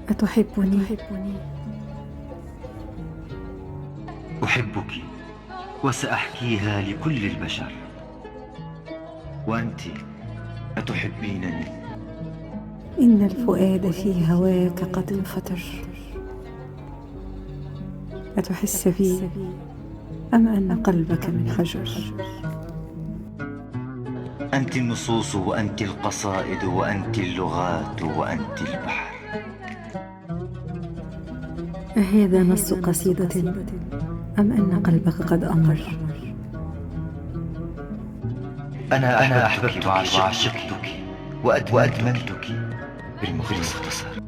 أتحبني؟ أحبك وسأحكيها لكل البشر. وأنت أتحبينني؟ إن الفؤاد في هواك قد انفطر. أتحس بي أم أن قلبك من حجر؟ أنت النصوص وأنت القصائد وأنت اللغات وأنت البحر. أهذا نص قصيدة أم أن قلبك قد أمر؟ أنا أحببتك وعشقتك وأدمنتك بالمختصر.